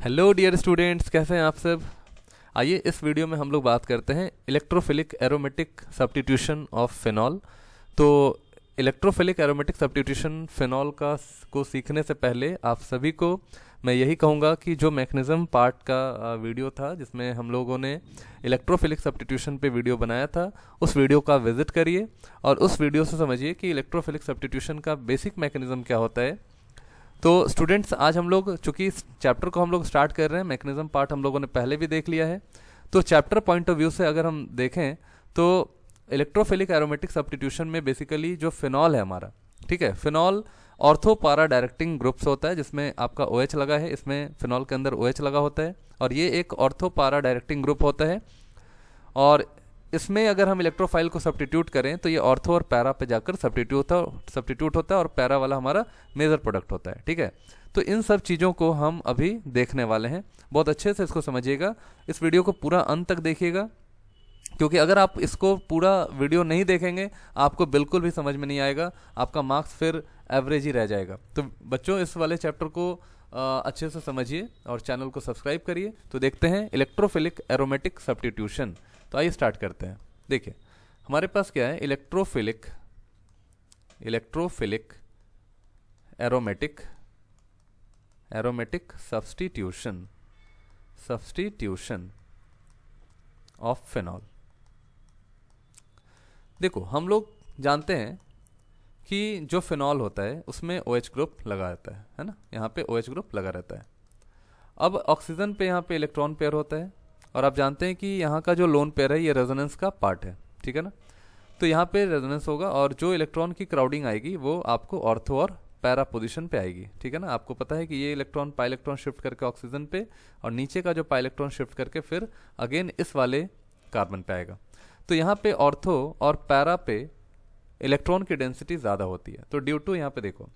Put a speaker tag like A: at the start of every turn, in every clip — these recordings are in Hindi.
A: हेलो डियर स्टूडेंट्स, कैसे हैं आप सब। आइए इस वीडियो में हम लोग बात करते हैं electrophilic aromatic substitution of phenol. तो इलेक्ट्रोफिलिक एरोमेटिक सब्स्टिट्यूशन फिनॉल को सीखने से पहले आप सभी को मैं यही कहूँगा कि जो मैकेनिज्म पार्ट का वीडियो था जिसमें हम लोगों ने इलेक्ट्रोफिलिक सब्स्टिट्यूशन पे वीडियो बनाया था, उस वीडियो का विजिट करिए और उस वीडियो से समझिए कि इलेक्ट्रोफिलिक सब्स्टिट्यूशन का बेसिक मैकेनिज्म क्या होता है। तो स्टूडेंट्स, आज हम लोग चूंकि इस चैप्टर को हम लोग स्टार्ट कर रहे हैं, मैकेनिज्म पार्ट हम लोगों ने पहले भी देख लिया है। तो चैप्टर पॉइंट ऑफ व्यू से अगर हम देखें तो इलेक्ट्रोफिलिक एरोमेटिक सब्स्टिट्यूशन में बेसिकली जो फिनॉल है हमारा, ठीक है, फिनॉल ऑर्थो पारा डायरेक्टिंग ग्रुप्स होता है जिसमें आपका OH लगा है, इसमें फिनॉल के अंदर OH लगा होता है और ये एक ऑर्थो पारा डायरेक्टिंग ग्रुप होता है। और इसमें अगर हम इलेक्ट्रोफाइल को सब्स्टिट्यूट करें तो ये ऑर्थो और पैरा पे जाकर सब्स्टिट्यूट होता है और पैरा वाला हमारा मेजर प्रोडक्ट होता है, ठीक है। तो इन सब चीज़ों को हम अभी देखने वाले हैं, बहुत अच्छे से इसको समझिएगा। इस वीडियो को पूरा अंत तक देखिएगा, क्योंकि अगर आप इसको पूरा वीडियो नहीं देखेंगे आपको बिल्कुल भी समझ में नहीं आएगा, आपका मार्क्स फिर एवरेज ही रह जाएगा। तो बच्चों, इस वाले चैप्टर को अच्छे से समझिए और चैनल को सब्सक्राइब करिए। तो देखते हैं इलेक्ट्रोफिलिक एरोमेटिक सब्स्टिट्यूशन। तो आइए स्टार्ट करते हैं। देखिए हमारे पास क्या है, electrophilic aromatic substitution of phenol. देखो, हम लोग जानते हैं कि जो फिनॉल होता है उसमें OH ग्रुप लगा रहता है ना, यहाँ पे OH ग्रुप लगा रहता है। अब ऑक्सीजन पे यहाँ पे इलेक्ट्रॉन पेयर होता है और आप जानते हैं कि यहाँ का जो लोन पेयर है ये रेजोनेंस का पार्ट है, ठीक है ना। तो यहाँ पे रेजोनेंस होगा और जो इलेक्ट्रॉन की क्राउडिंग आएगी वो आपको ऑर्थो और पैरा पोजीशन पे आएगी, ठीक है ना। आपको पता है कि ये इलेक्ट्रॉन पाई इलेक्ट्रॉन शिफ्ट करके ऑक्सीजन पे और नीचे का जो पाई इलेक्ट्रॉन शिफ्ट करके फिर अगेन इस वाले कार्बन पे आएगा। तो यहाँ पे ऑर्थो और पैरा पे इलेक्ट्रॉन की डेंसिटी ज़्यादा होती है। तो ड्यू टू, यहाँ पे देखो,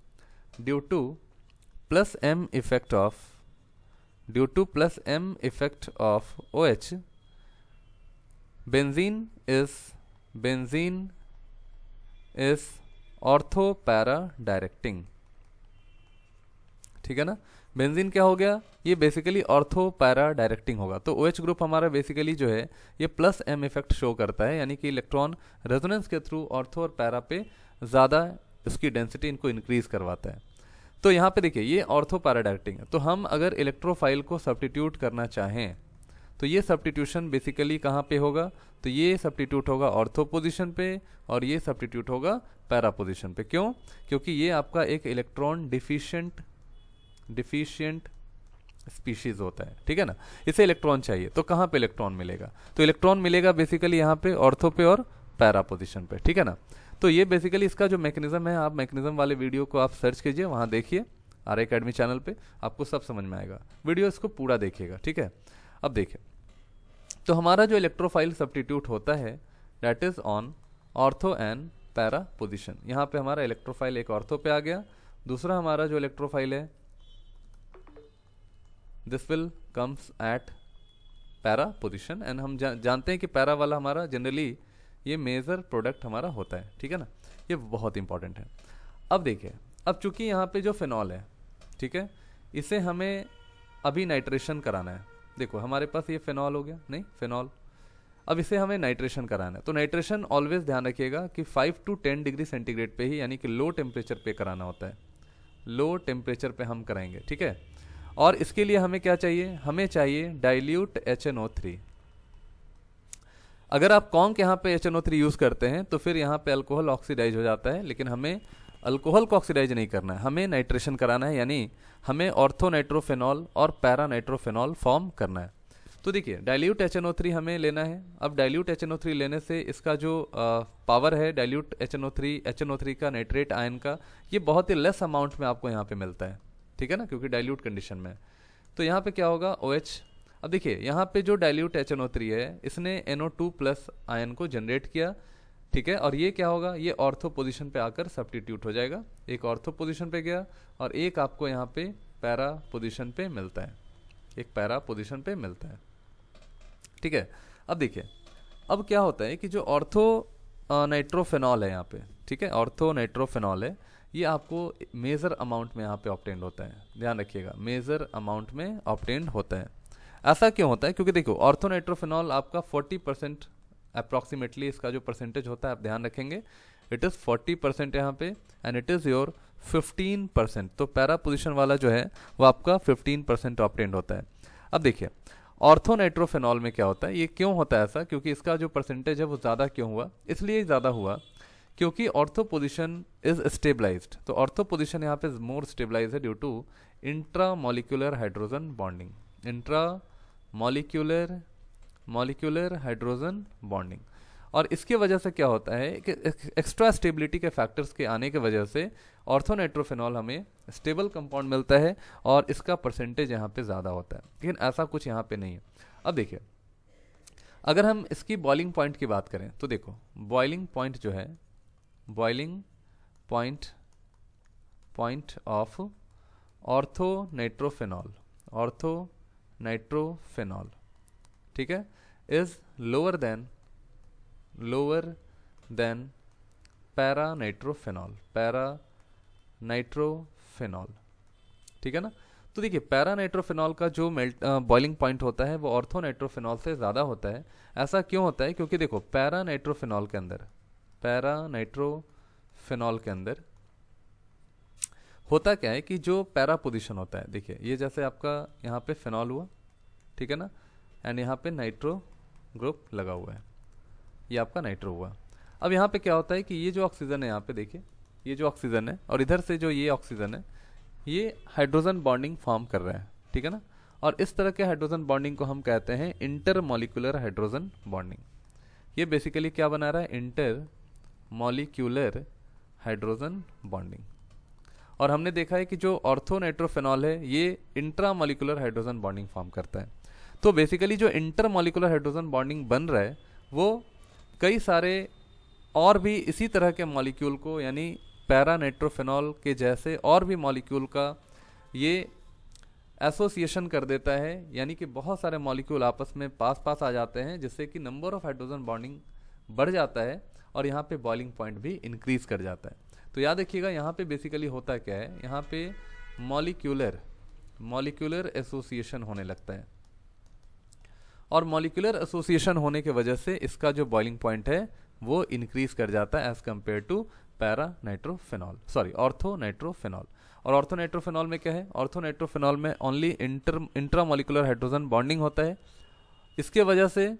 A: due to plus M effect of OH, benzene is ortho para directing, ठीक है ना। बेंजीन क्या हो गया, ये बेसिकली ऑर्थो पैरा डायरेक्टिंग होगा। तो OH ग्रुप हमारा बेसिकली जो है ये प्लस एम इफेक्ट शो करता है, यानी कि इलेक्ट्रॉन रेजोनेंस के थ्रू ऑर्थो और पैरा पे ज़्यादा इसकी डेंसिटी इनको इंक्रीज करवाता है। तो यहाँ पे देखिए ये ऑर्थो पैरा डायरेक्टिंग है। तो हम अगर इलेक्ट्रोफाइल को सब्स्टिट्यूट करना चाहें तो ये सब्स्टिट्यूशन बेसिकली कहाँ पे होगा, तो ये सब्स्टिट्यूट होगा ऑर्थो पोजीशन पे और ये सब्स्टिट्यूट होगा पैरा पोजीशन पे। क्यों? क्योंकि ये आपका एक इलेक्ट्रॉन डिफिशिएंट स्पीशीज होता है, ठीक है ना। इसे इलेक्ट्रॉन चाहिए तो कहाँ पे इलेक्ट्रॉन मिलेगा, तो इलेक्ट्रॉन मिलेगा बेसिकली यहाँ पे ऑर्थो पे और पैरा पोजीशन पे, ठीक है ना। तो ये बेसिकली इसका जो मैकेनिज्म है, आप मैकेनिज्म वाले वीडियो को आप सर्च कीजिए, वहाँ देखिए RA अकेडमी चैनल पे, आपको सब समझ में आएगा। वीडियो इसको पूरा देखिएगा, ठीक है। अब देखिए, तो हमारा जो इलेक्ट्रोफाइल सब्स्टिट्यूट होता है that is on ortho and para position. यहाँ पे हमारा इलेक्ट्रोफाइल एक ऑर्थो पे आ गया, दूसरा हमारा जो इलेक्ट्रोफाइल है this will comes at para position and हम जानते हैं कि पैरा वाला हमारा जनरली ये मेजर प्रोडक्ट हमारा होता है, ठीक है ना। ये बहुत इंपॉर्टेंट है। अब देखिए, अब चूंकि यहाँ पे जो फिनॉल है, ठीक है, इसे हमें अभी नाइट्रेशन कराना है। देखो हमारे पास ये फिनॉल हो गया, नहीं फिनॉल, अब इसे हमें नाइट्रेशन कराना है। तो नाइट्रेशन ऑलवेज ध्यान रखिएगा कि 5 to 10 डिग्री सेंटीग्रेड पे ही, यानी कि लो टेम्परेचर पे कराना होता है, लो टेम्परेचर पे हम कराएंगे, ठीक है। और इसके लिए हमें क्या चाहिए, हमें चाहिए डाइल्यूट HNO3। अगर आप कॉन्क यहाँ पे HNO3 यूज़ करते हैं तो फिर यहाँ पे अल्कोहल ऑक्सीडाइज हो जाता है, लेकिन हमें अल्कोहल को ऑक्सीडाइज नहीं करना है, हमें नाइट्रेशन कराना है, यानी हमें ऑर्थो नाइट्रोफेनॉल और पैरा नाइट्रोफेनॉल फॉर्म करना है। तो देखिए डाइल्यूट HNO3 हमें लेना है। अब डाइल्यूट HNO3 लेने से इसका जो पावर है डाइल्यूट HNO3 का नाइट्रेट आयन का, ये बहुत ही लेस अमाउंट में आपको यहाँ पे मिलता है, ठीक है ना, क्योंकि डाइल्यूट कंडीशन में। तो यहाँ पे क्या होगा, OH। अब देखिए यहाँ पे जो डाइल्यूट HNO3 है इसने NO2 प्लस आयन को जनरेट किया, ठीक है, और ये क्या होगा, ये ऑर्थो पोजीशन पे आकर सब्स्टिट्यूट हो जाएगा। एक ऑर्थो पोजीशन पे गया और एक आपको यहाँ पे पैरा पोजीशन पे मिलता है, एक पैरा पोजीशन पे मिलता है, ठीक है। अब देखिए, अब क्या होता है कि जो ऑर्थो नाइट्रोफेनॉल है यहाँ पे, ठीक है, ऑर्थो नाइट्रोफेनॉल है, ये आपको मेजर अमाउंट में यहाँ पे ऑब्टेंड होता है, ध्यान रखिएगा, मेजर अमाउंट में ऑब्टेंड होता है। ऐसा क्यों होता है? क्योंकि देखो ऑर्थोनाइट्रोफिनॉल आपका 40% अप्रॉक्सीमेटली इसका जो परसेंटेज होता है आप ध्यान रखेंगे, इट इज़ 40% यहाँ पे, एंड इट इज़ योर 15%। तो पैरा पोजिशन वाला जो है वो आपका 15% ऑब्टेंड होता है। अब देखिए ऑर्थोनाइट्रोफिनॉल में क्या होता है, ये क्यों होता है ऐसा? क्योंकि इसका जो परसेंटेज है वो ज़्यादा क्यों हुआ? इसलिए ज़्यादा हुआ क्योंकि ऑर्थो पोजिशन इज स्टेबलाइज्ड। तो ऑर्थो पोजिशन यहाँ पे मोर स्टेबलाइज है due to intra molecular hydrogen bonding, intra molecular hydrogen bonding. और इसके वजह से क्या होता है कि एक्स्ट्रा स्टेबिलिटी के फैक्टर्स के आने की वजह से ऑर्थोनाइट्रोफिनॉल हमें स्टेबल कंपाउंड मिलता है और इसका परसेंटेज यहाँ पे ज़्यादा होता है, लेकिन ऐसा कुछ यहाँ पे नहीं है। अब देखिए अगर हम इसकी बॉइलिंग पॉइंट की बात करें तो देखो बॉइलिंग पॉइंट जो है, बॉइलिंग पॉइंट ऑफ ऑर्थोनाइट्रोफिनॉल, ठीक है, इज लोअर देन पैरानाइट्रोफिनॉल, ठीक है ना। तो देखिए पैरानाइट्रोफिनॉल का जो बॉइलिंग पॉइंट होता है वो ऑर्थोनाइट्रोफिनॉल से ज़्यादा होता है। ऐसा क्यों होता है? क्योंकि देखो पैरानाइट्रोफिनॉल के अंदर होता क्या है कि जो पैरा पोजीशन होता है, देखिए ये जैसे आपका यहाँ पे फिनॉल हुआ, ठीक है ना, एंड यहाँ पे नाइट्रो ग्रुप लगा हुआ है, ये आपका नाइट्रो हुआ। अब यहाँ पे क्या होता है कि ये जो ऑक्सीजन है, यहाँ पे देखिए ये जो ऑक्सीजन है और इधर से जो ये ऑक्सीजन है, ये हाइड्रोजन बॉन्डिंग फॉर्म कर रहा है, ठीक है ना। और इस तरह के हाइड्रोजन बॉन्डिंग को हम कहते हैं इंटरमॉलिक्यूलर हाइड्रोजन बॉन्डिंग। ये बेसिकली क्या बना रहा है? Intermolecular hydrogen bonding. और हमने देखा है कि जो ऑर्थोनाइट्रोफिनॉल है ये इंट्रामॉलिक्यूलर हाइड्रोजन बॉन्डिंग फॉर्म करता है। तो बेसिकली जो इंटरमॉलिक्यूलर हाइड्रोजन बॉन्डिंग बन रहा है वो कई सारे और भी इसी तरह के मॉलिक्यूल को, यानी पैरानाइट्रोफिनॉल के जैसे और भी मॉलिक्यूल का ये एसोसिएशन कर देता है, यानी कि बहुत सारे मॉलिक्यूल आपस में पास आ जाते हैं, जिससे कि नंबर ऑफ हाइड्रोजन बॉन्डिंग बढ़ जाता है और यहाँ पे बॉइलिंग पॉइंट भी इंक्रीज कर जाता है। तो याद रखिएगा यहाँ पे बेसिकली होता क्या है, यहाँ पे मॉलिक्यूलर एसोसिएशन होने लगता है, और मॉलिक्यूलर एसोसिएशन होने की वजह से इसका जो बॉइलिंग पॉइंट है वो इंक्रीज कर जाता है एज कम्पेयर टू ऑर्थोनाइट्रोफिनॉल। और ऑर्थोनाइट्रोफिनॉल में क्या है? ऑर्थोनाइट्रोफिनॉल में ओनली इंट्रामॉलिक्यूलर हाइड्रोजन बॉन्डिंग होता है, इसके वजह से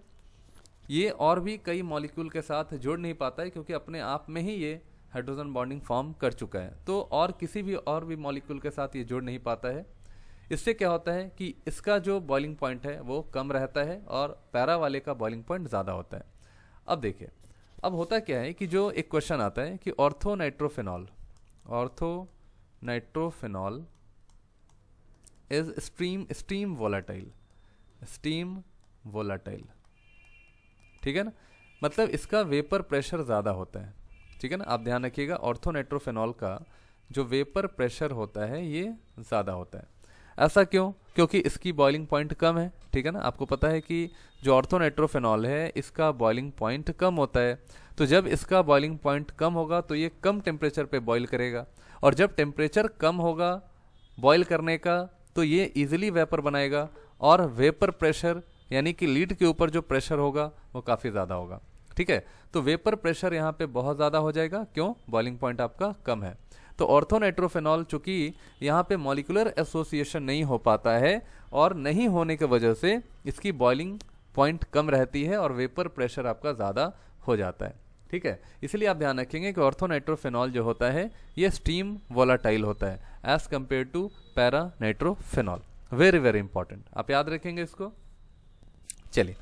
A: ये और भी कई मॉलिक्यूल के साथ जुड़ नहीं पाता है, क्योंकि अपने आप में ही ये हाइड्रोजन बॉन्डिंग फॉर्म कर चुका है। तो और किसी भी और भी मॉलिक्यूल के साथ ये जुड़ नहीं पाता है। इससे क्या होता है कि इसका जो बॉइलिंग पॉइंट है वो कम रहता है और पैरा वाले का बॉइलिंग पॉइंट ज़्यादा होता है। अब देखिए अब होता क्या है कि जो एक क्वेश्चन आता है कि ऑर्थोनाइट्रोफिनॉल इज स्टीम वोलाटाइल, ठीक है ना, मतलब इसका वेपर प्रेशर ज़्यादा होता है, ठीक है ना। आप ध्यान रखिएगा ऑर्थोनाइट्रोफिनॉल का जो वेपर प्रेशर होता है ये ज़्यादा होता है। ऐसा क्यों? क्योंकि इसकी बॉइलिंग पॉइंट कम है, ठीक है ना। आपको पता है कि जो ऑर्थोनाइट्रोफिनॉल है इसका बॉइलिंग पॉइंट कम होता है, तो जब इसका बॉइलिंग पॉइंट कम होगा तो ये कम टेम्परेचर पे बॉईल करेगा, और जब टेम्परेचर कम होगा बॉईल करने का तो ये इजीली वेपर बनाएगा, और वेपर प्रेशर यानी कि लीड के ऊपर जो प्रेशर होगा वो काफ़ी ज़्यादा होगा, ठीक है। तो वेपर प्रेशर यहाँ पे बहुत ज़्यादा हो जाएगा, क्यों? बॉइलिंग पॉइंट आपका कम है। तो ऑर्थोनाइट्रोफिनॉल चूंकि यहाँ पे मॉलिक्यूलर एसोसिएशन नहीं हो पाता है, और नहीं होने की वजह से इसकी बॉइलिंग पॉइंट कम रहती है और वेपर प्रेशर आपका ज़्यादा हो जाता है, ठीक है। इसलिए आप ध्यान रखेंगे कि ऑर्थोनाइट्रोफिनॉल जो होता है ये स्टीम वोलाटाइल होता है as compare to paranitrophenol. Very very important, आप याद रखेंगे इसको। चलिए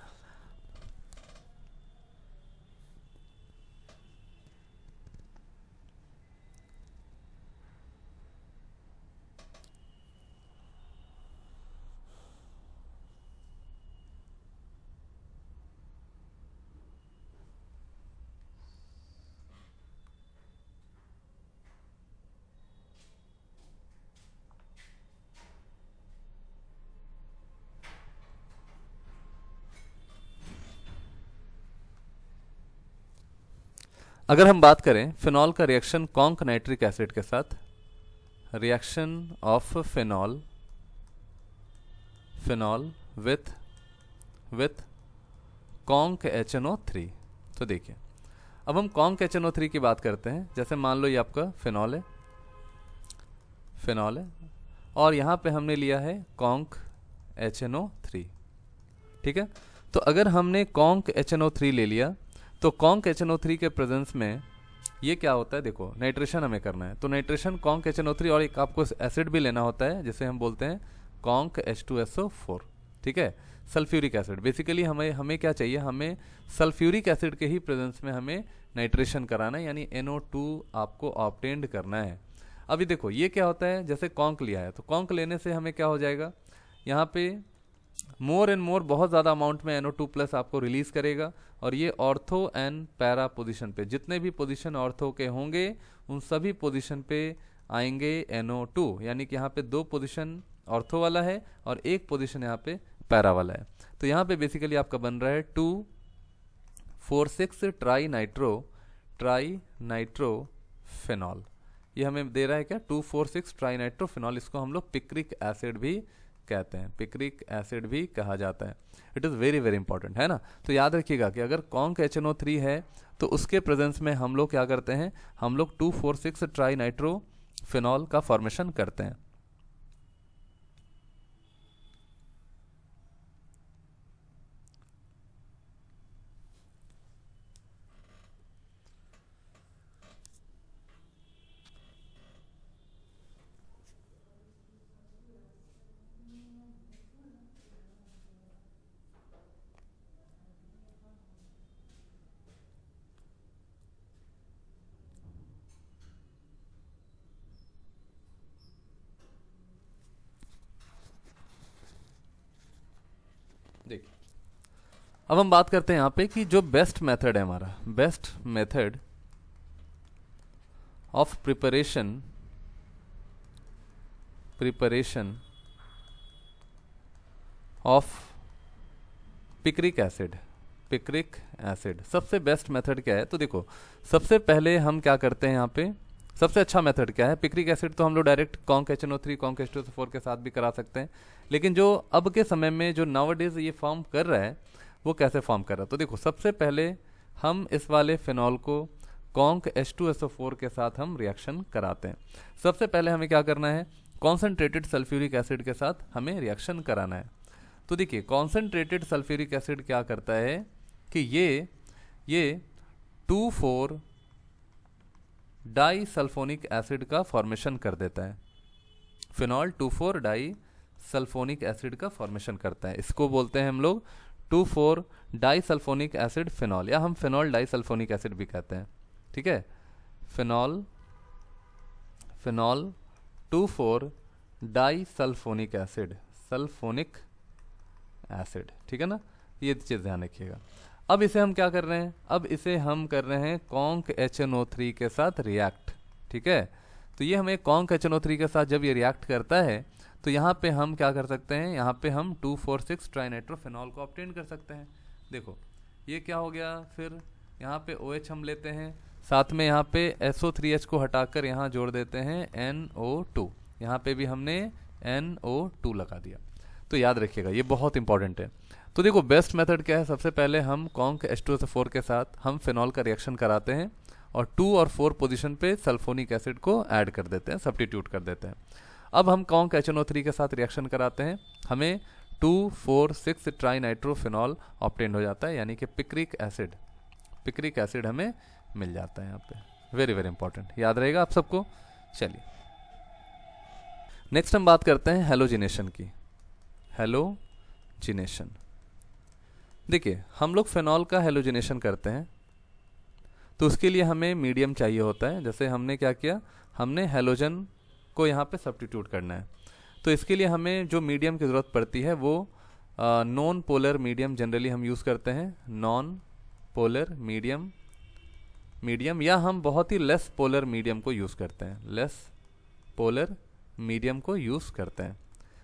A: अगर हम बात करें फिनॉल का रिएक्शन कॉन्क नाइट्रिक एसिड के साथ, reaction of phenol with conc HNO3। तो देखिए अब हम कॉन्क HNO3 की बात करते हैं। जैसे मान लो ये आपका फिनॉल है और यहाँ पे हमने लिया है कॉन्क HNO3, ठीक है। तो अगर हमने कॉन्क HNO3 ले लिया तो कॉन्क HNO3 के प्रेजेंस में ये क्या होता है, देखो नाइट्रेशन हमें करना है, तो नाइट्रेशन कॉन्क HNO3 और एक आपको एसिड भी लेना होता है जिसे हम बोलते हैं कॉन्क H2SO4, ठीक है, सल्फ्यूरिक एसिड। बेसिकली हमें क्या चाहिए, हमें सल्फ्यूरिक एसिड के ही प्रेजेंस में हमें नाइट्रेशन कराना है, यानी NO2 आपको ऑब्टेन्ड करना है। अभी देखो ये क्या होता है, जैसे कॉन्क लिया है तो कॉन्क लेने से हमें क्या हो जाएगा, यहाँ पे मोर एंड मोर बहुत ज़्यादा अमाउंट में NO2 प्लस आपको रिलीज करेगा, और ये ऑर्थो एंड पैरा पोजीशन पे जितने भी पोजीशन ऑर्थो के होंगे उन सभी पोजीशन पे आएंगे NO2, यानी कि यहाँ पे 2 पोजीशन ऑर्थो वाला है और 1 पोजीशन यहाँ पे पैरा वाला है। तो यहाँ पे बेसिकली आपका बन रहा है 2,4,6 ट्राई नाइट्रो फिनॉल। ये हमें दे रहा है क्या, 2,4,6 ट्राई नाइट्रो फिनॉल। इसको हम लोग पिक्रिक एसिड भी कहते हैं, पिक्रिक एसिड भी कहा जाता है। It is very very important, है ना। तो याद रखिएगा कि अगर कॉन्क HNO3 है तो उसके प्रेजेंस में हम लोग क्या करते हैं, हम लोग 2,4,6 ट्राई नाइट्रो फिनॉल का फॉर्मेशन करते हैं। देखिए अब हम बात करते हैं यहाँ पे कि जो बेस्ट मेथड है हमारा, best method of preparation of picric acid सबसे बेस्ट मेथड क्या है। तो देखो सबसे पहले हम क्या करते हैं, यहाँ पे सबसे अच्छा मेथड क्या है, पिक्रिक एसिड तो हम लोग direct conc HNO3 conc H2SO4 के साथ भी करा सकते हैं, लेकिन जो अब के समय में जो नाउअडेज ये फॉर्म कर रहा है वो कैसे फॉर्म कर रहा है। तो देखो सबसे पहले हम इस वाले फिनॉल को कॉन्क H2SO4 के साथ हम रिएक्शन कराते हैं। सबसे पहले हमें क्या करना है, कॉन्सेंट्रेटेड सल्फ्यूरिक एसिड के साथ हमें रिएक्शन कराना है। तो देखिए कॉन्सेंट्रेटेड सल्फ्यूरिक एसिड क्या करता है कि ये 2,4 डाई सल्फोनिक एसिड का फॉर्मेशन कर देता है। फिनॉल 2,4 डाई सल्फोनिक एसिड का फॉर्मेशन करता है, इसको बोलते हैं हम लोग 2,4 डाई सल्फोनिक एसिड फिनॉल, या हम फिनॉल डाई सल्फोनिक एसिड भी कहते हैं, ठीक है। फिनॉल 2,4 डाई सल्फोनिक एसिड, ठीक है ना, ये चीज़ ध्यान रखिएगा। अब इसे हम क्या कर रहे हैं, अब इसे हम कर रहे हैं कॉन्क HNO3 के साथ रिएक्ट, ठीक है। तो ये हमें कॉन्क HNO3 के साथ जब ये रिएक्ट करता है तो यहाँ पे हम क्या कर सकते हैं, यहाँ पे हम 2,4,6 ट्राइनाइट्रोफिनॉल को ऑब्टेन कर सकते हैं। देखो ये क्या हो गया, फिर यहाँ पे OH हम लेते हैं, साथ में यहाँ पे SO3H को हटाकर यहाँ जोड़ देते हैं NO2, यहाँ पे भी हमने NO2 लगा दिया। तो याद रखिएगा ये बहुत इंपॉर्टेंट है। तो देखो बेस्ट मेथड क्या है, सबसे पहले हम कॉन्क H2SO4 के साथ हम फिनॉल का रिएक्शन कराते हैं और 2 और 4 पोजीशन पे सल्फोनिक एसिड को ऐड कर देते हैं, सब्स्टिट्यूट कर देते हैं। अब हम कॉन्क HNO3 के साथ रिएक्शन कराते हैं, हमें 2,4,6 ट्राइनाइट्रोफिनॉल ऑब्टेन हो जाता है, यानी कि पिक्रिक एसिड हमें मिल जाता है यहाँ पे। वेरी वेरी इंपॉर्टेंट, याद रहेगा आप सबको। चलिए नेक्स्ट हम बात करते हैं हेलोजिनेशन की। हेलोजिनेशन, देखिए हम लोग फिनॉल का हेलोजिनेशन करते हैं तो उसके लिए हमें मीडियम चाहिए होता है। जैसे हमने क्या किया, हमने हेलोजन को यहाँ पे सब्स्टिट्यूट करना है, तो इसके लिए हमें जो मीडियम की ज़रूरत पड़ती है वो नॉन पोलर मीडियम जनरली हम यूज़ करते हैं, नॉन पोलर मीडियम या हम बहुत ही लेस पोलर मीडियम को यूज़ करते हैं, लेस पोलर मीडियम को यूज़ करते हैं।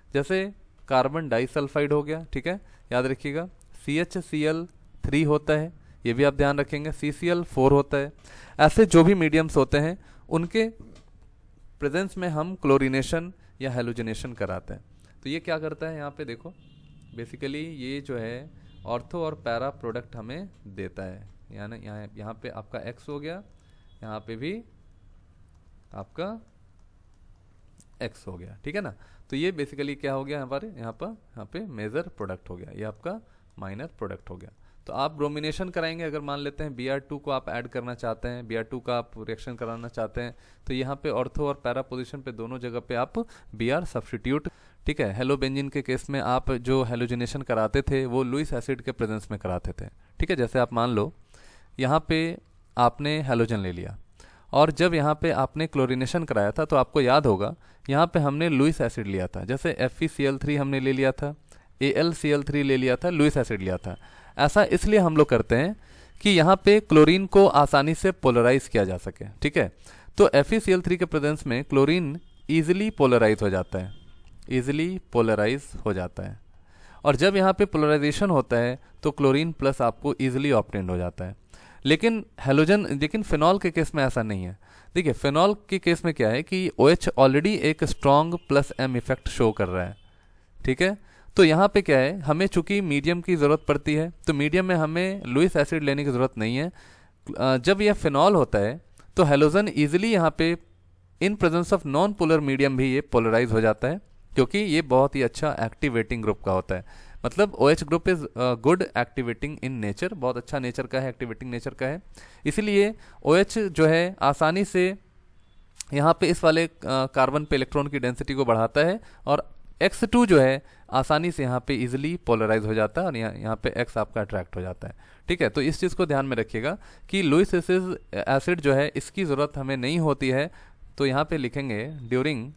A: जैसे कार्बन डाइसल्फाइड हो गया, ठीक है, याद रखिएगा CHCl3 होता है, ये भी आप ध्यान रखेंगे। CCl4 होता है। ऐसे जो भी मीडियम्स होते हैं उनके प्रेजेंस में हम क्लोरीनेशन या हेलोजिनेशन कराते हैं। तो ये क्या करता है, यहाँ पे देखो बेसिकली ये जो है ऑर्थो और पैरा प्रोडक्ट हमें देता है। यानी यहाँ पे आपका X हो गया, यहाँ पे भी आपका X हो गया, ठीक है ना। तो ये बेसिकली क्या हो गया हमारे यहाँ पे मेजर प्रोडक्ट हो गया, ये आपका माइनर प्रोडक्ट हो गया। तो आप ब्रोमिनेशन कराएंगे, अगर मान लेते हैं Br2 को आप ऐड करना चाहते हैं, Br2 का आप रिएक्शन कराना चाहते हैं, तो यहाँ पे ऑर्थो और पैरा पोजीशन पे दोनों जगह पे आप Br सब्स्टिट्यूट, ठीक है। हेलोबेंजीन के केस में आप जो हेलोजिनेशन कराते थे वो लुईस एसिड के प्रेजेंस में कराते थे, ठीक है। जैसे आप मान लो यहाँ पे आपने हेलोजन ले लिया और जब यहाँ पे आपने क्लोरीनेशन कराया था तो आपको याद होगा यहाँ पे हमने लुईस एसिड लिया था। जैसे FeCl3 हमने ले लिया था, AlCl3 ले लिया था, लुईस एसिड लिया था। ऐसा इसलिए हम लोग करते हैं कि यहाँ पे क्लोरीन को आसानी से पोलराइज किया जा सके, ठीक है। तो FeCl3 के प्रेजेंस में क्लोरीन ईजिली पोलराइज हो जाता है, ईजिली पोलराइज हो जाता है। और जब यहाँ पे पोलराइजेशन होता है तो क्लोरीन प्लस आपको ईजिली ऑब्टेन्ड हो जाता है। लेकिन फिनॉल के केस में ऐसा नहीं है। देखिए फिनॉल के केस में क्या है कि OH ऑलरेडी एक स्ट्रॉन्ग +M इफेक्ट शो कर रहा है, ठीक है। तो यहाँ पे क्या है, हमें चूंकि मीडियम की ज़रूरत पड़ती है, तो मीडियम में हमें लुईस एसिड लेने की ज़रूरत नहीं है। जब यह फिनॉल होता है तो हेलोजन ईजिली यहाँ पे in presence of non polar medium भी ये पोलराइज हो जाता है, क्योंकि ये बहुत ही अच्छा एक्टिवेटिंग ग्रुप का होता है। मतलब OH group is good activating in nature, बहुत अच्छा नेचर का है, एक्टिवेटिंग नेचर का है। इसीलिए OH जो है आसानी से यहाँ पे इस वाले कार्बन पे इलेक्ट्रॉन की डेंसिटी को बढ़ाता है, और X2 जो है आसानी से यहाँ पे इजीली पोलराइज हो जाता है और यहाँ पे X आपका अट्रैक्ट हो जाता है, ठीक है। तो इस चीज़ को ध्यान में रखिएगा कि लुईस एसिड जो है इसकी ज़रूरत हमें नहीं होती है। तो यहाँ पे लिखेंगे during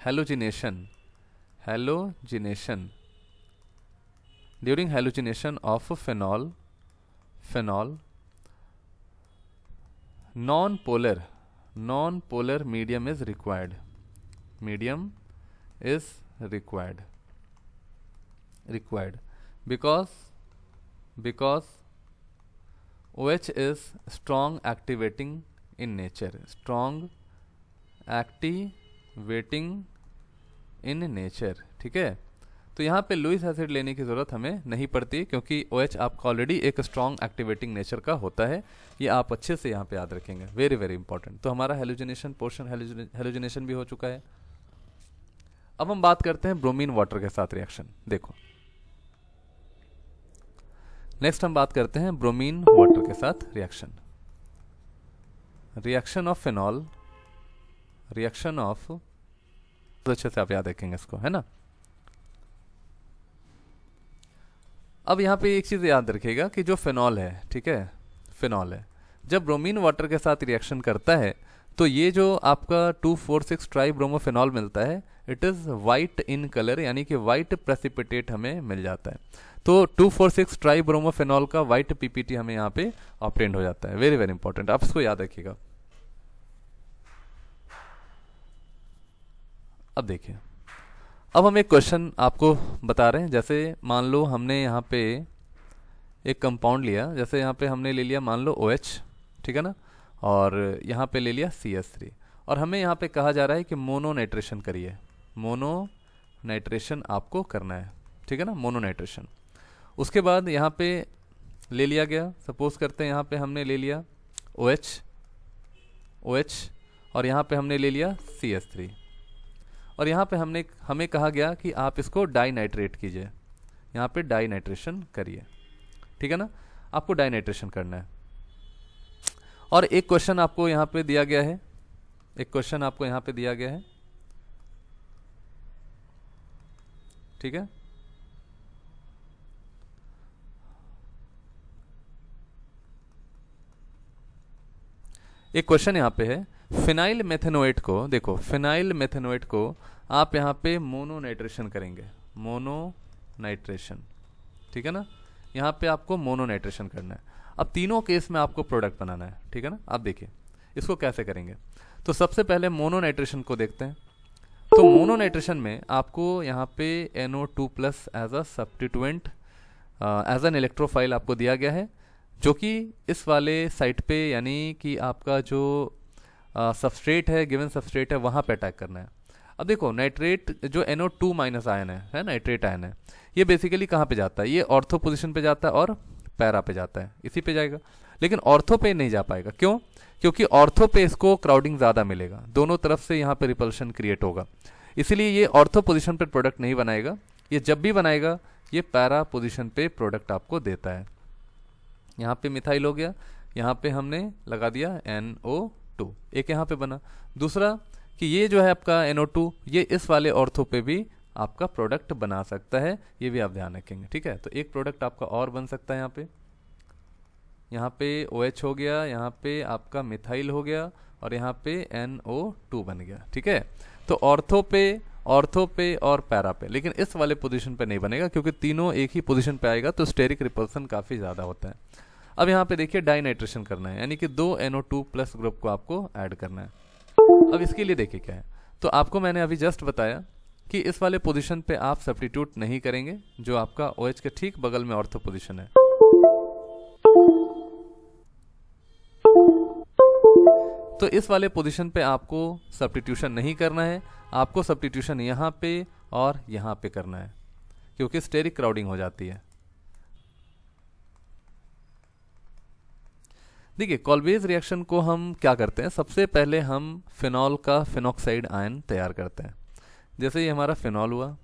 A: halogenation during hallucination of phenol non-polar medium is required because OH is strong activating in nature, ठीक है। तो यहाँ पे लुईस एसिड लेने की ज़रूरत हमें नहीं पड़ती, क्योंकि OH आपका ऑलरेडी एक स्ट्रॉन्ग एक्टिवेटिंग नेचर का होता है। ये आप अच्छे से यहाँ पे याद रखेंगे, वेरी वेरी इंपॉर्टेंट। तो हमारा हेलोजिनेशन पोर्शन हेलोजिनेशन भी हो चुका है। अब हम बात करते हैं ब्रोमीन वाटर के साथ रिएक्शन। देखो नेक्स्ट हम बात करते हैं ब्रोमीन वाटर के साथ रिएक्शन ऑफ फिनॉल, तो अच्छे से आप याद रखेंगे इसको, है ना। अब यहाँ पे एक चीज़ याद रखिएगा कि जो फिनॉल है, ठीक है, फिनॉल है, जब ब्रोमीन वाटर के साथ रिएक्शन करता है तो ये जो आपका 2,4,6 ट्राइब्रोमोफिनॉल मिलता है, it is white in colour, यानी कि वाइट प्रेसिपिटेट हमें मिल जाता है। तो 2,4,6 ट्राइब्रोमोफिनॉल का वाइट PPT हमें यहाँ पे ऑब्टेन्ड हो जाता है। वेरी वेरी इंपॉर्टेंट, आप इसको याद रखिएगा। अब देखिए, अब हम एक क्वेश्चन आपको बता रहे हैं। जैसे मान लो हमने यहाँ पे एक कंपाउंड लिया, जैसे यहाँ पे हमने ले लिया मान लो OH, ठीक है ना, और यहाँ पे ले लिया CH3, और हमें यहाँ पे कहा जा रहा है कि मोनो नाइट्रेशन करिए, मोनो नाइट्रेशन आपको करना है, ठीक है ना, मोनो नाइट्रेशन। उसके बाद यहाँ पे ले लिया गया, सपोज करते हैं यहाँ पे हमने ले लिया OH और यहाँ पे हमने ले लिया CH3, और यहाँ पे हमें कहा गया कि आप इसको डाई नाइट्रेट कीजिए, यहाँ पे डाई नाइट्रेशन करिए, ठीक है ना, आपको डाई नाइट्रेशन करना है। और एक क्वेश्चन आपको यहाँ पे दिया गया है, ठीक है। एक क्वेश्चन यहाँ पे है, फिनाइल मेथेनोएट को, देखो फिनाइल मेथेनोएट को आप यहाँ पे मोनो नाइट्रेशन करेंगे, मोनो नाइट्रेशन, ठीक है ना, यहाँ पे आपको मोनो नाइट्रेशन करना है। अब तीनों केस में आपको प्रोडक्ट बनाना है, ठीक है ना। आप देखिए इसको कैसे करेंगे। तो सबसे पहले मोनो नाइट्रेशन को देखते हैं। तो मोनो नाइट्रेशन में आपको यहाँ पे NO2+ as a substituent as an electrophile आपको दिया गया है, जो कि इस वाले साइट पे यानी कि आपका जो सबस्ट्रेट है, गिवन सबस्ट्रेट है, वहाँ पे अटैक करना है। अब देखो नाइट्रेट जो NO2 माइनस आयन है नाइट्रेट आयन है, ये बेसिकली कहाँ पे जाता है, ये ऑर्थो पोजीशन पे जाता है और पैरा पे जाता है, इसी पे जाएगा। लेकिन ऑर्थो पे नहीं जा पाएगा, क्यों? क्योंकि ऑर्थो पे इसको क्राउडिंग ज़्यादा मिलेगा, दोनों तरफ से यहाँ पे रिपल्शन क्रिएट होगा, इसीलिए ये ऑर्थो पोजीशन पे प्रोडक्ट नहीं बनाएगा। ये जब भी बनाएगा ये पैरा पोजीशन पे प्रोडक्ट आपको देता है। यहाँ पे मिथाइल हो गया, यहाँ पे हमने लगा दिया NO2, एक यहाँ पे बना। दूसरा कि ये जो है आपका NO2, ये इस वाले ऑर्थो पे भी आपका प्रोडक्ट बना सकता है, ये भी आप ध्यान रखेंगे, ठीक है। तो एक प्रोडक्ट आपका और बन सकता है, यहाँ पे OH हो गया, यहाँ पे आपका मिथाइल हो गया और यहाँ पे NO2 बन गया, ठीक है। तो ऑर्थो पे और पैरा पे, लेकिन इस वाले पोजीशन पे नहीं बनेगा क्योंकि तीनों एक ही पोजीशन पे आएगा तो स्टेरिक रिपल्सन काफ़ी ज़्यादा होता है। अब यहाँ पे देखिए डाइनाइट्रेशन करना है, यानी कि 2 NO2 प्लस ग्रुप को आपको ऐड करना है। अब इसके लिए देखिए क्या है, तो आपको मैंने अभी जस्ट बताया कि इस वाले पोजीशन पे आप सब्स्टिट्यूट नहीं करेंगे, जो आपका OH के ठीक बगल में ऑर्थो पोजीशन है। तो इस वाले पोजीशन पे आपको सब्स्टिट्यूशन नहीं करना है, आपको सब्स्टिट्यूशन यहाँ पे और यहाँ पे करना है, क्योंकि स्टेरिक क्राउडिंग हो जाती है। देखिए कॉल्बेज रिएक्शन को हम क्या करते हैं, सबसे पहले हम फिनॉल का फिनॉक्साइड आयन तैयार करते हैं। जैसे ये हमारा फिनॉल हुआ,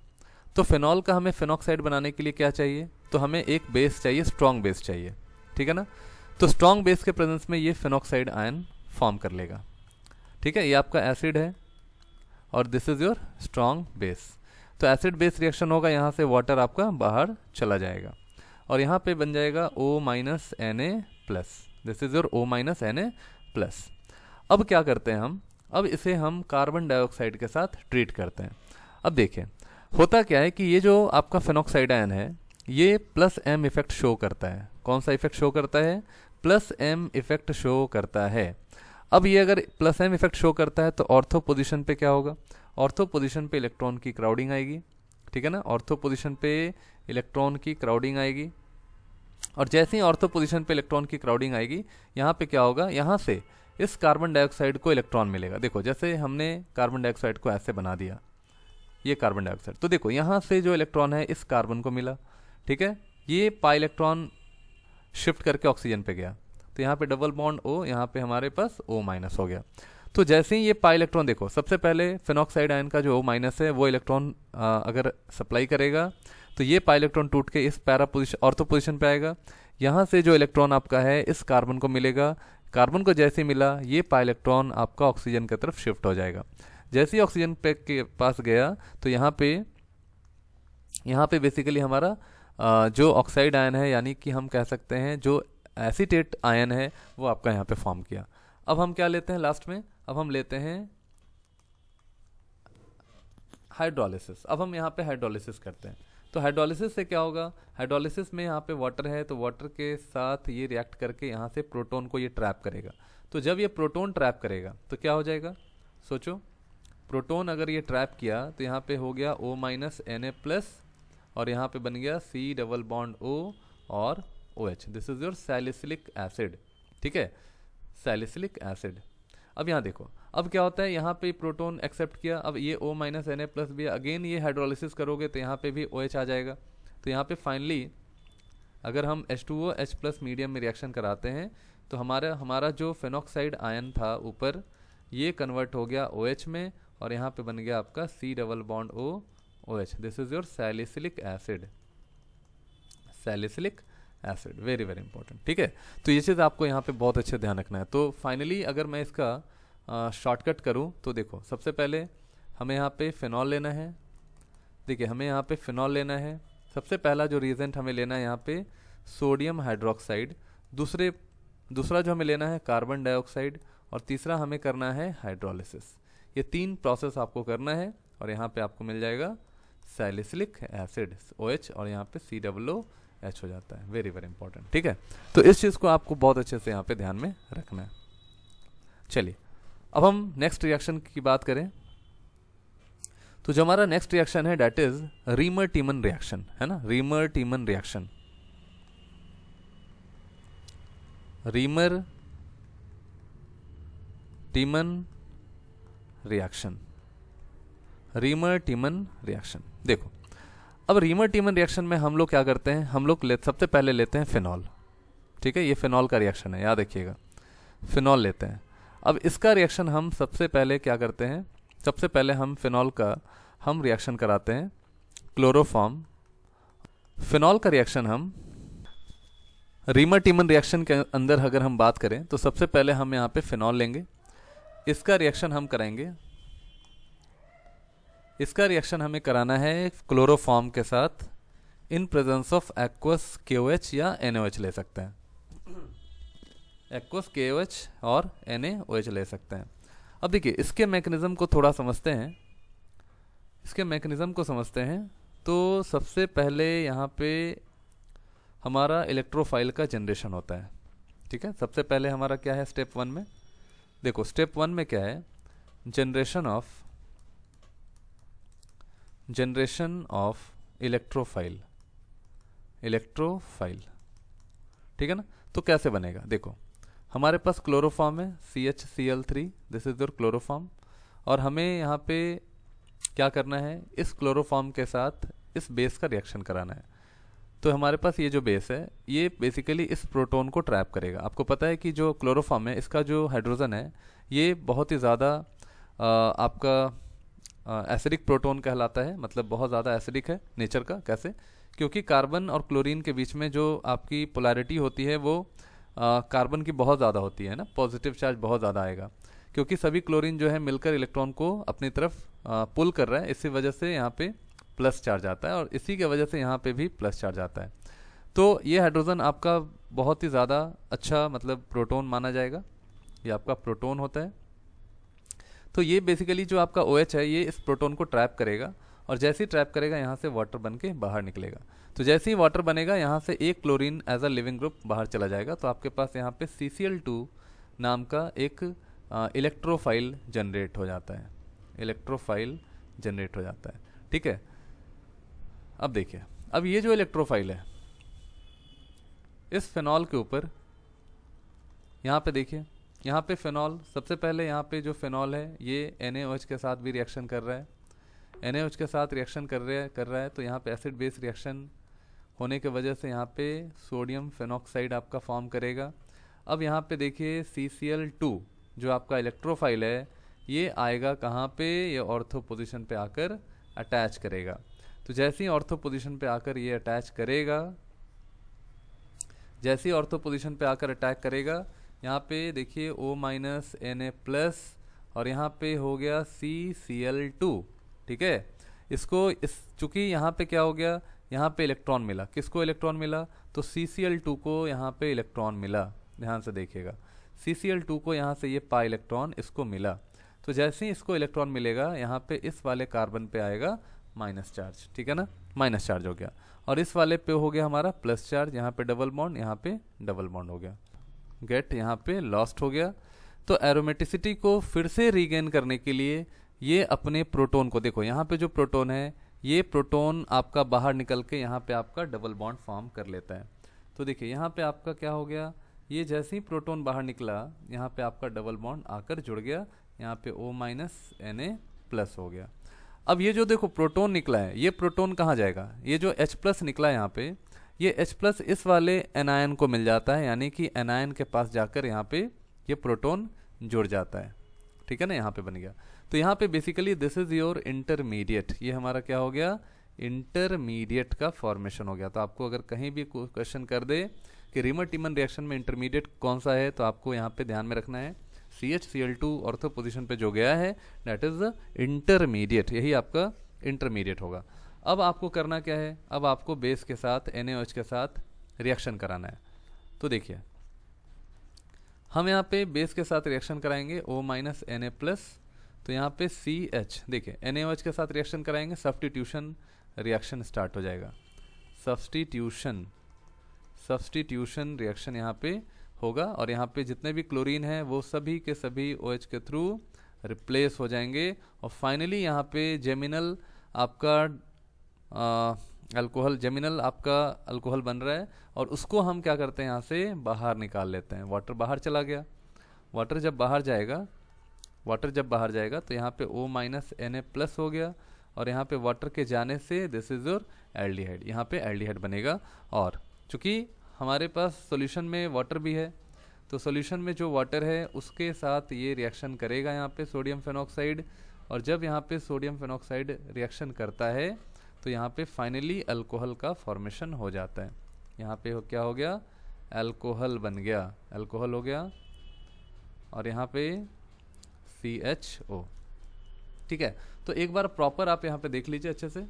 A: तो फिनॉल का हमें फिनॉक्साइड बनाने के लिए क्या चाहिए, तो हमें एक बेस चाहिए, स्ट्रॉन्ग बेस चाहिए, ठीक है ना। तो स्ट्रॉन्ग बेस के प्रेजेंस में ये फिनॉक्साइड आयन फॉर्म कर लेगा, ठीक है। ये आपका एसिड है और this is your strong base. तो एसिड बेस रिएक्शन होगा, यहाँ से वाटर आपका बाहर चला जाएगा और यहाँ पे बन जाएगा O minus Na+, this is your O minus Na+। अब क्या करते हैं हम, अब इसे हम कार्बन डाइऑक्साइड के साथ ट्रीट करते हैं। अब देखिए होता क्या है कि ये जो आपका फिनॉक्साइड आयन है ये +M इफेक्ट शो करता है। कौन सा इफेक्ट शो करता है, +M इफेक्ट शो करता है। अब ये अगर +M इफेक्ट शो करता है तो ऑर्थो पोजीशन पे क्या होगा, ऑर्थो पोजीशन पे इलेक्ट्रॉन की क्राउडिंग आएगी, ठीक है ना। ऑर्थो पोजीशन पे इलेक्ट्रॉन की क्राउडिंग आएगी और जैसे ही ऑर्थो पोजीशन पे इलेक्ट्रॉन की क्राउडिंग आएगी, यहाँ पे क्या होगा, यहाँ से इस कार्बन डाइऑक्साइड को इलेक्ट्रॉन मिलेगा। देखो जैसे हमने कार्बन डाइऑक्साइड को ऐसे बना दिया, ये कार्बन डाइऑक्साइड, तो देखो यहाँ से जो इलेक्ट्रॉन है इस कार्बन को मिला, ठीक है। ये पाई इलेक्ट्रॉन शिफ्ट करके ऑक्सीजन पे गया, तो यहाँ पे डबल बॉन्ड O, यहाँ पे हमारे पास O- हो गया। तो जैसे ही ये पाई इलेक्ट्रॉन, देखो सबसे पहले फिनॉक्साइड आयन का जो O- है वो इलेक्ट्रॉन अगर सप्लाई करेगा तो ये पाई इलेक्ट्रॉन टूट के इस पैरा पोजीशन, ऑर्थो पोजीशन पे आएगा। यहाँ से जो इलेक्ट्रॉन आपका है इस कार्बन को मिलेगा, कार्बन को जैसे ही मिला ये पाई इलेक्ट्रॉन आपका ऑक्सीजन की तरफ शिफ्ट हो जाएगा। जैसे ही ऑक्सीजन पे के पास गया तो यहाँ पे बेसिकली हमारा जो ऑक्साइड आयन है, यानी कि हम कह सकते हैं जो एसीटेट आयन है, वो आपका यहाँ पे फॉर्म किया। अब हम क्या लेते हैं लास्ट में, अब हम लेते हैं हाइड्रोलिसिस। अब हम यहाँ पे हाइड्रोलिसिस करते हैं। तो हाइड्रोलिसिस से क्या होगा, हाइड्रोलिसिस में यहाँ पे वाटर है, तो वाटर के साथ ये रिएक्ट करके यहाँ से प्रोटोन को ये ट्रैप करेगा। तो जब ये प्रोटोन ट्रैप करेगा तो क्या हो जाएगा, सोचो प्रोटोन अगर ये ट्रैप किया तो यहाँ पे हो गया O- Na+ और यहाँ पे बन गया C डबल बॉन्ड O और OH, this is your salicylic acid, ठीक है, सैलिसिलिक एसिड। अब यहाँ देखो अब क्या होता है, यहाँ पे प्रोटोन एक्सेप्ट किया, अब ये O- Na+ भी, अगेन ये हाइड्रोलिसिस करोगे तो यहाँ पे भी OH आ जाएगा। तो यहाँ पे फाइनली अगर हम H2OH+ मीडियम में रिएक्शन कराते हैं तो हमारा जो फिनॉक्साइड आयन था ऊपर, ये कन्वर्ट हो गया OH में और यहाँ पे बन गया आपका C double bond O OH, this is your salicylic acid, salicylic acid, very very important, ठीक है। तो ये चीज़ आपको यहाँ पे बहुत अच्छे ध्यान रखना है। तो फाइनली अगर मैं इसका शॉर्टकट करूँ तो देखो सबसे पहले हमें यहाँ पे फिनॉल लेना है। देखिए हमें यहाँ पे फिनॉल लेना है, सबसे पहला जो रिएजेंट हमें लेना है यहाँ पे सोडियम हाइड्रोक्साइड, दूसरा जो हमें लेना है कार्बन डाइऑक्साइड और तीसरा हमें करना है हाइड्रोलिसिस। ये 3 प्रोसेस आपको करना है और यहाँ पे आपको मिल जाएगा सैलिसिलिक एसिड OH और यहाँ पे COOH हो जाता है, वेरी वेरी इंपॉर्टेंट, ठीक है। तो इस चीज़ को आपको बहुत अच्छे से यहाँ पे ध्यान में रखना है। चलिए अब हम नेक्स्ट रिएक्शन की बात करें तो जो हमारा नेक्स्ट रिएक्शन है that is Reimer Tiemann reaction, है ना, Reimer Tiemann reaction. Reimer Tiemann reaction, Reimer Tiemann reaction. देखो अब रीमर टीमन रिएक्शन में हम लोग क्या करते हैं, हम लोग सबसे पहले लेते हैं फिनॉल, ठीक है, ये फिनॉल का रिएक्शन है, याद रखिएगा, फिनॉल लेते हैं। अब इसका रिएक्शन हम सबसे पहले क्या करते हैं, सबसे पहले हम फिनॉल का हम रिएक्शन कराते हैं क्लोरोफॉर्म। फिनॉल का रिएक्शन हम रीमर टीमन रिएक्शन के अंदर अगर हम बात करें तो सबसे पहले हम यहाँ पे फिनॉल लेंगे, इसका रिएक्शन हम कराएंगे, इसका रिएक्शन हमें कराना है क्लोरोफॉर्म के साथ in presence of aqueous KOH या NaOH ले सकते हैं, एक्वस KOH और NaOH ले सकते हैं। अब देखिए इसके मैकेनिज्म को थोड़ा समझते हैं, इसके मैकेनिज्म को समझते हैं। तो सबसे पहले यहाँ पे हमारा इलेक्ट्रोफाइल का जनरेशन होता है, ठीक है। सबसे पहले हमारा क्या है स्टेप 1 में, देखो स्टेप 1 में क्या है, जनरेशन ऑफ इलेक्ट्रोफाइल, ठीक है ना। तो कैसे बनेगा, देखो हमारे पास क्लोरोफॉर्म है CHCl3, this is your chloroform, और हमें यहाँ पे क्या करना है, इस क्लोरोफॉर्म के साथ इस बेस का रिएक्शन कराना है। तो हमारे पास ये जो बेस है ये बेसिकली इस प्रोटॉन को ट्रैप करेगा। आपको पता है कि जो क्लोरोफॉर्म है इसका जो हाइड्रोजन है ये बहुत ही ज़्यादा आपका एसिडिक प्रोटॉन कहलाता है, मतलब बहुत ज़्यादा एसिडिक है नेचर का। कैसे, क्योंकि कार्बन और क्लोरीन के बीच में जो आपकी पोलैरिटी होती है वो कार्बन की बहुत ज़्यादा होती है ना, पॉजिटिव चार्ज बहुत ज़्यादा आएगा, क्योंकि सभी क्लोरीन जो है मिलकर इलेक्ट्रॉन को अपनी तरफ पुल कर रहा है, इसी वजह से यहाँ पे प्लस चार्ज आता है और इसी की वजह से यहाँ पे भी प्लस चार्ज आता है। तो ये हाइड्रोजन आपका बहुत ही ज़्यादा अच्छा मतलब प्रोटॉन माना जाएगा, ये आपका प्रोटॉन होता है। तो ये बेसिकली जो आपका OH है ये इस प्रोटॉन को ट्रैप करेगा, और जैसे ही ट्रैप करेगा यहाँ से वाटर बन के बाहर निकलेगा। तो जैसे ही वाटर बनेगा यहाँ से एक chlorine as a leaving group बाहर चला जाएगा, तो आपके पास यहाँ पे CCl2 नाम का एक इलेक्ट्रोफाइल जनरेट हो जाता है, इलेक्ट्रोफाइल जनरेट हो जाता है, ठीक है। अब देखिए, अब ये जो इलेक्ट्रोफाइल है इस फिनॉल के ऊपर यहाँ पे देखिए, यहाँ पे फिनॉल सबसे पहले यहाँ पे जो फिनॉल है ये NaOH के साथ भी रिएक्शन कर रहा है, NaOH के साथ रिएक्शन कर रहा है। तो यहाँ पे एसिड बेस रिएक्शन होने की वजह से यहाँ पे सोडियम फिनॉक्साइड आपका फॉर्म करेगा। अब यहाँ पे देखिए CCl2 जो आपका इलेक्ट्रोफाइल है ये आएगा कहाँ पे, ये ऑर्थो पोजीशन पे आकर अटैच करेगा। तो जैसे ही ऑर्थो पोजीशन पे आकर ये अटैच करेगा, जैसे ही ऑर्थो पोजीशन पे आकर अटैक करेगा, यहाँ पे देखिए O- Na+ और यहाँ पे हो गया CCl2, ठीक है। इसको इस चूंकि यहाँ पे क्या हो गया, यहाँ पे इलेक्ट्रॉन मिला, किसको इलेक्ट्रॉन मिला, तो CCl2 को यहाँ पे इलेक्ट्रॉन मिला, ध्यान से देखिएगा, CCl2 को यहाँ से ये पाई इलेक्ट्रॉन इसको मिला। तो जैसे ही इसको इलेक्ट्रॉन मिलेगा यहाँ पे इस वाले कार्बन पे आएगा माइनस चार्ज, ठीक है ना, माइनस चार्ज हो गया, और इस वाले पे हो गया हमारा प्लस चार्ज, यहाँ पे डबल बॉन्ड, यहाँ पे डबल बॉन्ड हो गया, गेट यहाँ पे लॉस्ट हो गया। तो एरोमेटिसिटी को फिर से रीगेन करने के लिए ये अपने प्रोटॉन को, देखो यहाँ पे जो प्रोटॉन है ये प्रोटॉन आपका बाहर निकल के यहाँ पे आपका डबल बॉन्ड फॉर्म कर लेता है। तो देखिए यहाँ पे आपका क्या हो गया, ये जैसे ही प्रोटॉन बाहर निकला यहाँ पे आपका डबल बॉन्ड आकर जुड़ गया, यहाँ पे O- Na+ हो गया। अब ये जो देखो प्रोटॉन निकला है, ये प्रोटॉन कहाँ जाएगा, ये जो H+ निकला है यहाँ पे, ये H+ इस वाले एनायन को मिल जाता है, यानी कि एनायन के पास जाकर यहाँ पे ये प्रोटॉन जुड़ जाता है, ठीक है ना, यहाँ पे बन गया। तो यहाँ पे basically this is your intermediate, ये हमारा क्या हो गया, इंटरमीडिएट का फॉर्मेशन हो गया। तो आपको अगर कहीं भी क्वेश्चन कर दे कि रीमर टीमन रिएक्शन में इंटरमीडिएट कौन सा है, तो आपको यहाँ पे ध्यान में रखना है CHCl2 ऑर्थो पोजीशन पे जो गया है दैट इज इंटरमीडिएट, यही आपका इंटरमीडिएट होगा। अब आपको करना क्या है, अब आपको बेस के साथ NaOH के साथ रिएक्शन कराना है। तो देखिए हम यहाँ पे बेस के साथ रिएक्शन कराएंगे O- Na+, तो यहाँ पे CH, देखिए NaOH के साथ रिएक्शन कराएंगे, सब्स्टिट्यूशन रिएक्शन स्टार्ट हो जाएगा, सब्स्टिट्यूशन रिएक्शन यहाँ पे होगा, और यहाँ पे जितने भी क्लोरीन हैं वो सभी के सभी OH के थ्रू रिप्लेस हो जाएंगे, और फाइनली यहाँ पे जेमिनल आपका अल्कोहल जेमिनल आपका अल्कोहल बन रहा है और उसको हम क्या करते हैं यहाँ से बाहर निकाल लेते हैं। वाटर बाहर चला गया, वाटर जब बाहर जाएगा तो यहाँ पे O माइनस Na+ हो गया और यहाँ पे वाटर के जाने से दिस इज योर एल्डिहाइड, यहाँ पे एल्डिहाइड बनेगा। और चूंकि हमारे पास सॉल्यूशन में वाटर भी है तो सॉल्यूशन में जो वाटर है उसके साथ ये रिएक्शन करेगा यहाँ पे सोडियम फेनॉक्साइड, और जब यहाँ पे सोडियम फेनॉक्साइड रिएक्शन करता है तो यहाँ पे फाइनली अल्कोहल का फॉर्मेशन हो जाता है। यहाँ पे क्या हो गया, अल्कोहल बन गया, अल्कोहल हो गया और यहाँ पे CHO। ठीक है, तो एक बार प्रॉपर आप यहाँ पे देख लीजिए अच्छे से।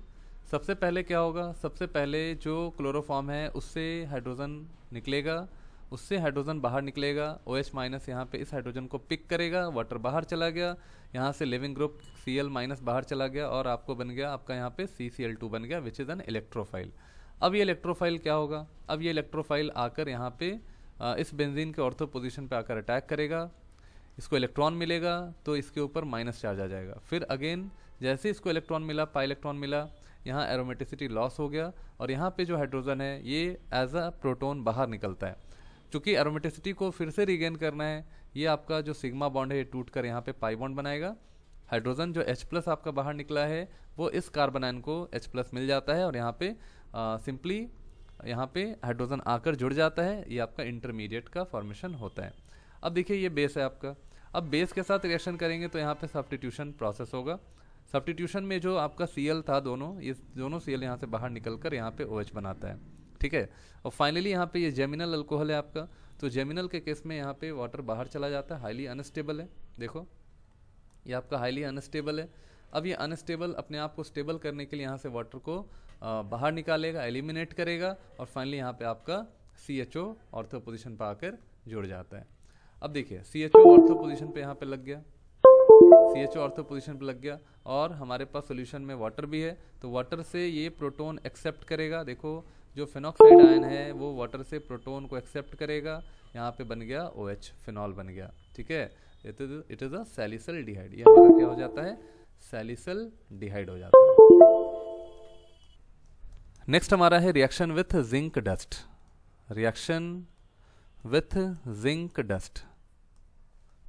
A: सबसे पहले क्या होगा, सबसे पहले जो क्लोरोफॉर्म है उससे हाइड्रोजन निकलेगा, उससे हाइड्रोजन बाहर निकलेगा, OH माइनस यहाँ पे इस हाइड्रोजन को पिक करेगा, वाटर बाहर चला गया, यहाँ से लिविंग ग्रुप Cl माइनस बाहर चला गया और आपको बन गया आपका यहाँ पे CCl2 बन गया विच इज़ एन इलेक्ट्रोफाइल। अब ये इलेक्ट्रोफाइल क्या होगा, अब ये इलेक्ट्रोफाइल आकर यहाँ पे इस बेंजीन के ऑर्थो पोजीशन पे आकर अटैक करेगा, इसको इलेक्ट्रॉन मिलेगा तो इसके ऊपर माइनस चार्ज आ जाएगा। फिर अगेन जैसे इसको इलेक्ट्रॉन मिला, पाई इलेक्ट्रॉन मिला, यहाँ एरोमेटिसिटी लॉस हो गया और यहाँ पे जो हाइड्रोजन है ये एज अ प्रोटॉन बाहर निकलता है। चूँकि एरोमेटिसिटी को फिर से रिगेन करना है, ये आपका जो सिग्मा बॉन्ड है ये टूट कर यहाँ पे पाई बॉन्ड बनाएगा। हाइड्रोजन जो H+ आपका बाहर निकला है वो इस कार्बन आयन को H+ मिल जाता है और यहाँ पे सिंपली यहाँ पे हाइड्रोजन आकर जुड़ जाता है, ये आपका इंटरमीडिएट का फॉर्मेशन होता है। अब देखिए ये बेस है आपका, अब बेस के साथ रिएक्शन करेंगे तो यहाँ पे सब्स्टिट्यूशन प्रोसेस होगा। सब्स्टिट्यूशन में जो आपका Cl था ये दोनों Cl यहाँ से बाहर निकल कर यहाँ पे OH बनाता है। ठीक है, और फाइनली यहाँ पे ये जेमिनल अल्कोहल है आपका, तो जेमिनल के केस में यहाँ पे वाटर बाहर चला जाता है, हाईली अनस्टेबल है। देखो ये आपका हाईली अनस्टेबल है। अब ये अनस्टेबल अपने आप को स्टेबल करने के लिए यहाँ से वाटर को बाहर निकालेगा, एलिमिनेट करेगा और फाइनली यहाँ पे आपका CHO ऑर्थो पोजीशन पर आकर जुड़ जाता है। अब देखिए CHO ऑर्थो पोजीशन पे यहाँ पे लग गया, CHO ऑर्थो पोजीशन पे लग गया और हमारे पास सोल्यूशन में वाटर भी है, तो वाटर से ये प्रोटोन एक्सेप्ट करेगा। देखो जो फेनॉक्साइड आयन है वो वाटर से प्रोटोन को एक्सेप्ट करेगा, यहाँ पे बन गया OH, फिनॉल बन गया। ठीक है, इट इज अ सैलिसिलडिहाइड, ये हमारा क्या हो जाता है, सैलिसिलडिहाइड हो जाता है। नेक्स्ट हमारा है reaction with zinc dust, reaction with zinc dust,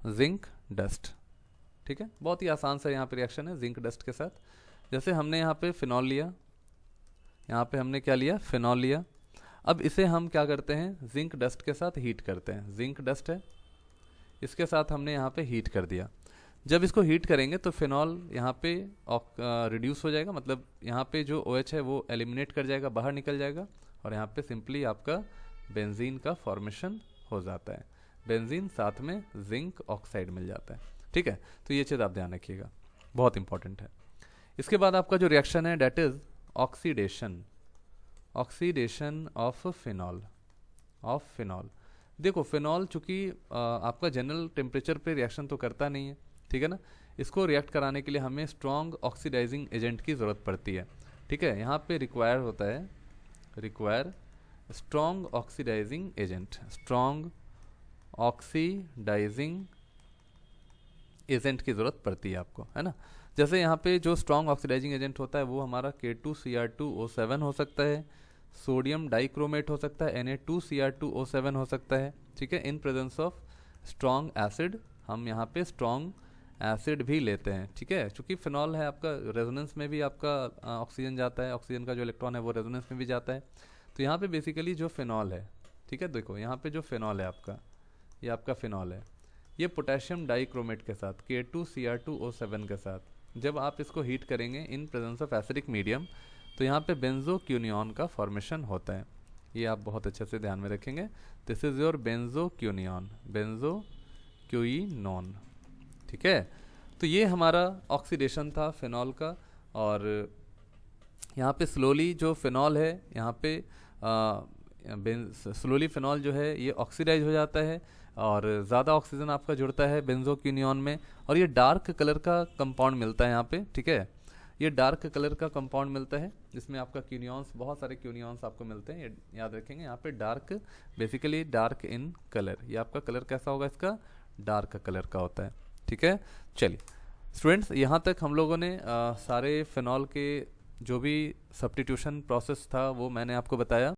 A: zinc dust. ठीक है, बहुत ही आसान सा यहाँ पे रिएक्शन है जिंक डस्ट के साथ। जैसे हमने यहाँ पे फिनॉल लिया, यहाँ पे हमने क्या लिया, फिनॉल लिया। अब इसे हम क्या करते हैं, जिंक डस्ट के साथ हीट करते हैं। जिंक डस्ट है, इसके साथ हमने यहाँ पे हीट कर दिया। जब इसको हीट करेंगे तो फिनॉल यहाँ पे रिड्यूस हो जाएगा, मतलब यहाँ पे जो OH है वो एलिमिनेट कर जाएगा, बाहर निकल जाएगा और यहाँ पे सिंपली आपका बेंजीन का फॉर्मेशन हो जाता है। बेंजीन साथ में जिंक ऑक्साइड मिल जाता है। ठीक है, तो ये चीज़ आप ध्यान रखिएगा, बहुत इंपॉर्टेंट है। इसके बाद आपका जो रिएक्शन है that is oxidation, oxidation of phenol, of phenol. देखो फिनॉल चूंकि आपका जनरल टेम्परेचर पे रिएक्शन तो करता नहीं है, ठीक है ना, इसको रिएक्ट कराने के लिए हमें स्ट्रॉन्ग ऑक्सीडाइजिंग एजेंट की ज़रूरत पड़ती है। ठीक है, यहाँ पे रिक्वायर होता है, require strong oxidising agent, strong oxidising agent की ज़रूरत पड़ती है आपको, है ना। जैसे यहाँ पे जो स्ट्रॉन्ग ऑक्सीडाइजिंग एजेंट होता है वो हमारा K2Cr2O7 हो सकता है, सोडियम डाइक्रोमेट हो सकता है, Na2Cr2O7 हो सकता है। ठीक है, in presence of strong acid हम यहाँ पे स्ट्रॉन्ग एसिड भी लेते हैं। ठीक है, चूँकि फिनॉल है आपका, रेजोनेंस में भी आपका ऑक्सीजन जाता है, ऑक्सीजन का जो इलेक्ट्रॉन है वो रेजोनेंस में भी जाता है। तो यहाँ पे बेसिकली जो फिनॉल है, ठीक है, देखो यहाँ पे जो फिनॉल है आपका, ये आपका फिनॉल है, ये पोटेशियम डाइक्रोमेट के साथ K2Cr2O7 के साथ जब आप इसको हीट करेंगे in presence of acidic medium तो यहाँ पे बेंजोक्यूनियन का फॉर्मेशन होता है। ये आप बहुत अच्छे से ध्यान में रखेंगे। This is your benzoquinone, benzoquinone. ठीक है, तो ये हमारा ऑक्सीडेशन था फिनॉल का। और यहाँ पे स्लोली जो फिनॉल है, यहाँ पे स्लोली फिनॉल जो है ये ऑक्सीडाइज हो जाता है और ज़्यादा ऑक्सीजन आपका जुड़ता है बेंजोक्यूनियन में और ये डार्क कलर का कंपाउंड मिलता है यहाँ पे। ठीक है, ये डार्क कलर का कंपाउंड मिलता है जिसमें आपका क्यूनियंस, बहुत सारे क्यूनियंस आपको मिलते हैं, ये याद रखेंगे। यहाँ पे dark, basically dark in colour, ये आपका कलर कैसा होगा, इसका डार्क कलर का होता है। ठीक है, चलिए स्टूडेंट्स, यहाँ तक हम लोगों ने सारे फिनॉल के जो भी सब्स्टिट्यूशन प्रोसेस था वो मैंने आपको बताया।